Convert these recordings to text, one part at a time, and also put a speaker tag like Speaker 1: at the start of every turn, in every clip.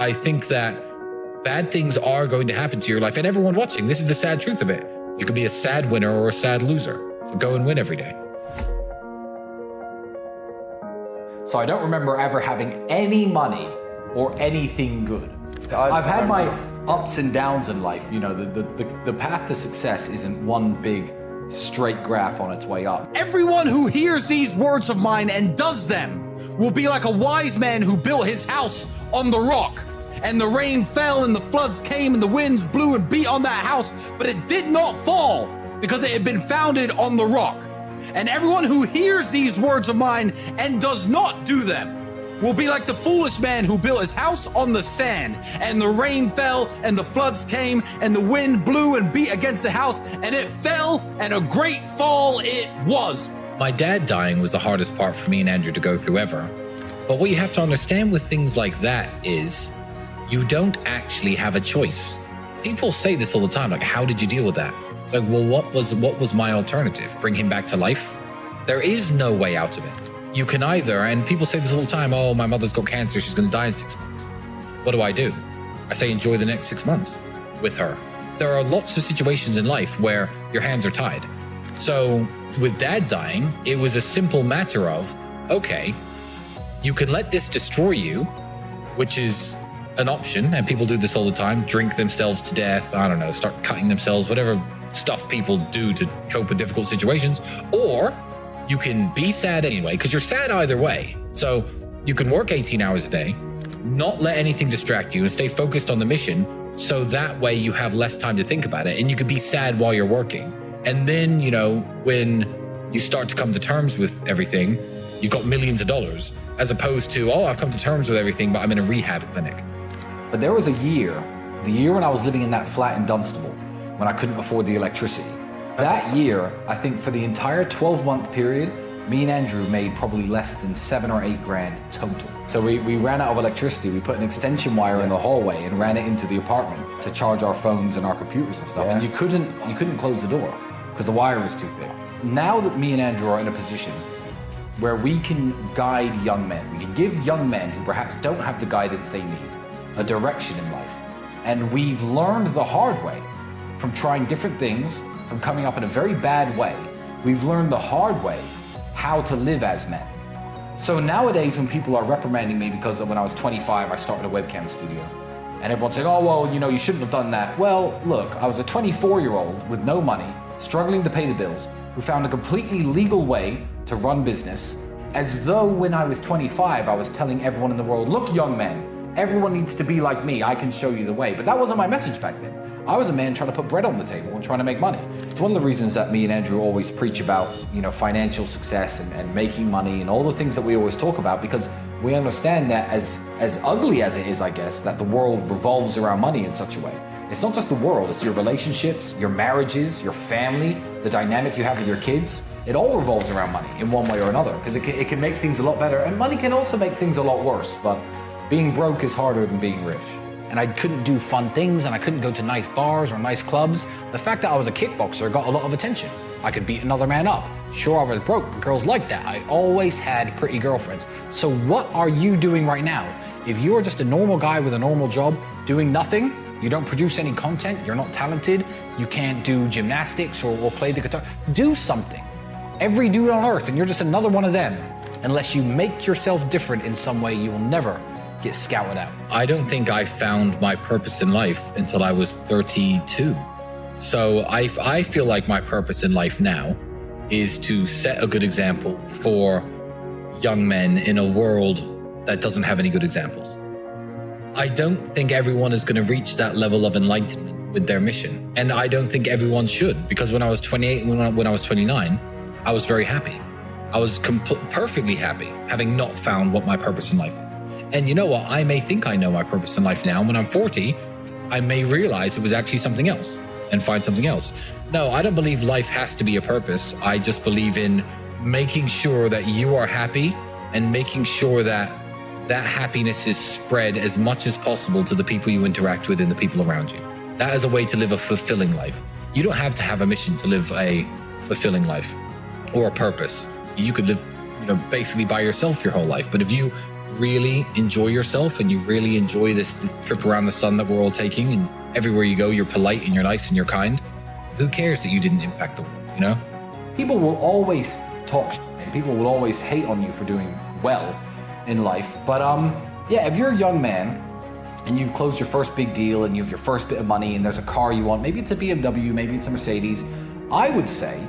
Speaker 1: I think that bad things are going to happen to your life. And everyone watching, this is the sad truth of it. You could be a sad winner or a sad loser. So go and win every day.
Speaker 2: So I don't remember ever having any money or anything good. I've had my ups and downs in life. You know, the path to success isn't one big straight graph on its way up.
Speaker 3: Everyone who hears these words of mine and does them will be like a wise man who built his house on the rock. And the rain fell and the floods came and the winds blew and beat on that house, but it did not fall because it had been founded on the rock. And everyone who hears these words of mine and does not do them will be like the foolish man who built his house on the sand, and the rain fell and the floods came and the wind blew and beat against the house and it fell, and a great fall it was.
Speaker 1: My dad dying was the hardest part for me and Andrew to go through ever. But what you have to understand with things like that is you don't actually have a choice. People say this all the time, like, how did you deal with that? It's like, well, what was my alternative? Bring him back to life? There is no way out of it. You can either, and people say this all the time, oh, my mother's got cancer, she's going to die in 6 months. What do? I say enjoy the next 6 months with her. There are lots of situations in life where your hands are tied. So with Dad dying, it was a simple matter of, okay, you can let this destroy you, which is an option, and people do this all the time, drink themselves to death, I don't know, start cutting themselves, whatever stuff people do to cope with difficult situations, or you can be sad anyway, because you're sad either way. So you can work 18 hours a day, not let anything distract you, and stay focused on the mission, so that way you have less time to think about it, and you can be sad while you're working. And then, you know, when you start to come to terms with everything, you've got millions of dollars, as opposed to, oh, I've come to terms with everything, but I'm in a rehab clinic.
Speaker 2: But there was the year when I was living in that flat in Dunstable, when I couldn't afford the electricity. That year, I think for the entire 12-month period, me and Andrew made probably less than 7 or 8 grand total. So we ran out of electricity. We put an extension wire in the hallway and ran it into the apartment to charge our phones and our computers and stuff. Yeah. And you couldn't close the door because the wire was too thick. Now that me and Andrew are in a position where we can guide young men, we can give young men who perhaps don't have the guidance they need a direction in life. And we've learned the hard way from trying different things, from coming up in a very bad way. We've learned the hard way how to live as men. So nowadays when people are reprimanding me because when I was 25, I started a webcam studio, and everyone's saying, oh, well, you know, you shouldn't have done that. Well, look, I was a 24-year-old with no money, struggling to pay the bills, who found a completely legal way to run business, as though when I was 25, I was telling everyone in the world, look, young men, everyone needs to be like me, I can show you the way. But that wasn't my message back then. I was a man trying to put bread on the table and trying to make money. It's one of the reasons that me and Andrew always preach about, you know, financial success and making money and all the things that we always talk about, because we understand that as ugly as it is, I guess, that the world revolves around money in such a way. It's not just the world, it's your relationships, your marriages, your family, the dynamic you have with your kids. It all revolves around money in one way or another, because it can make things a lot better, and money can also make things a lot worse, but being broke is harder than being rich. And I couldn't do fun things, and I couldn't go to nice bars or nice clubs. The fact that I was a kickboxer got a lot of attention. I could beat another man up. Sure, I was broke, but girls liked that. I always had pretty girlfriends. So what are you doing right now? If you are just a normal guy with a normal job, doing nothing, you don't produce any content, you're not talented, you can't do gymnastics or play the guitar, do something. Every dude on earth, and you're just another one of them. Unless you make yourself different in some way, you will never get scouted out.
Speaker 1: I don't think I found my purpose in life until I was 32. So I feel like my purpose in life now is to set a good example for young men in a world that doesn't have any good examples. I don't think everyone is going to reach that level of enlightenment with their mission. And I don't think everyone should, because when I was 28 and when I was 29, I was very happy. I was perfectly happy having not found what my purpose in life is. And you know what? I may think I know my purpose in life now. When I'm 40, I may realize it was actually something else and find something else. No, I don't believe life has to be a purpose. I just believe in making sure that you are happy and making sure that that happiness is spread as much as possible to the people you interact with and the people around you. That is a way to live a fulfilling life. You don't have to have a mission to live a fulfilling life or a purpose. You could live, basically by yourself your whole life. But if you really enjoy yourself and you really enjoy this trip around the sun that we're all taking, and everywhere you go, you're polite and you're nice and you're kind, who cares that you didn't impact the world, you know?
Speaker 2: People will always talk shit, and people will always hate on you for doing well in life. But yeah, if you're a young man and you've closed your first big deal and you have your first bit of money and there's a car you want, maybe it's a BMW, maybe it's a Mercedes, I would say,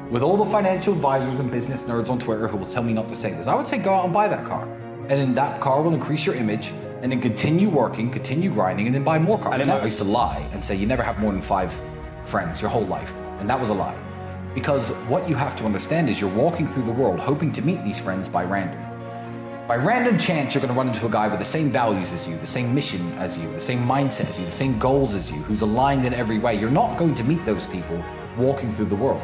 Speaker 2: with all the financial advisors and business nerds on Twitter who will tell me not to say this, I would say go out and buy that car. And then that car will increase your image, and then continue working, continue grinding, and then buy more cars. I used to lie and say you never have more than 5 friends your whole life. And that was a lie. Because what you have to understand is you're walking through the world hoping to meet these friends by random. By random chance, you're going to run into a guy with the same values as you, the same mission as you, the same mindset as you, the same goals as you, who's aligned in every way. You're not going to meet those people walking through the world.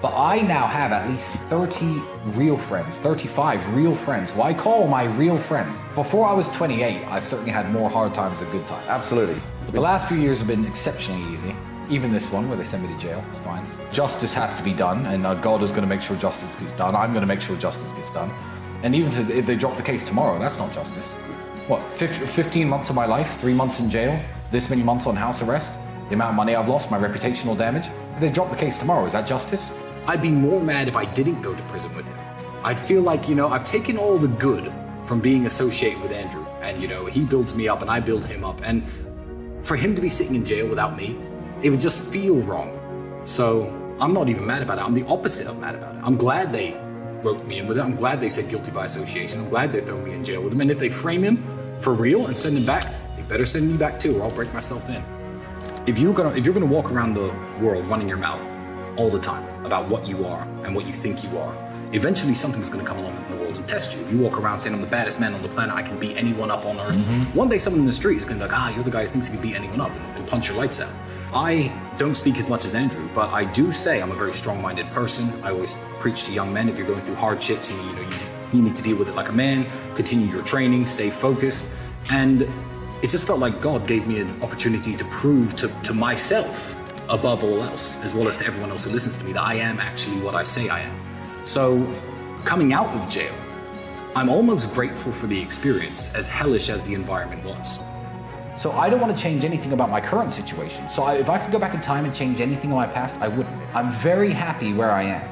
Speaker 2: But I now have at least 30 real friends, 35 real friends, who I call my real friends. Before I was 28, I certainly had more hard times than good times. Absolutely. But the last few years have been exceptionally easy. Even this one, where they send me to jail, it's fine. Justice has to be done, and God is going to make sure justice gets done. I'm going to make sure justice gets done. And even if they drop the case tomorrow, that's not justice. What, 15 months of my life, 3 months in jail, this many months on house arrest, the amount of money I've lost, my reputational damage? If they drop the case tomorrow, is that justice?
Speaker 3: I'd be more mad if I didn't go to prison with him. I'd feel like, I've taken all the good from being associated with Andrew, and, he builds me up and I build him up. And for him to be sitting in jail without me, it would just feel wrong. So I'm not even mad about it. I'm the opposite of mad about it. I'm glad they roped me in with it. I'm glad they said guilty by association. I'm glad they throw me in jail with him. And if they frame him for real and send him back, they better send me back too, or I'll break myself in. If you're gonna walk around the world running your mouth all the time about what you are and what you think you are, eventually something's gonna come along in the world and test you. If you walk around saying I'm the baddest man on the planet, I can beat anyone up on earth, one day someone in the street is gonna be like, you're the guy who thinks he can beat anyone up, and punch your lights out. I don't speak as much as Andrew, but I do say I'm a very strong-minded person. I always preach to young men, if you're going through hardships, you need to deal with it like a man, continue your training, stay focused. And it just felt like God gave me an opportunity to prove to myself, above all else, as well as to everyone else who listens to me, that I am actually what I say I am. So coming out of jail, I'm almost grateful for the experience, as hellish as the environment was.
Speaker 2: So I don't want to change anything about my current situation. So if I could go back in time and change anything in my past, I wouldn't. I'm very happy where I am.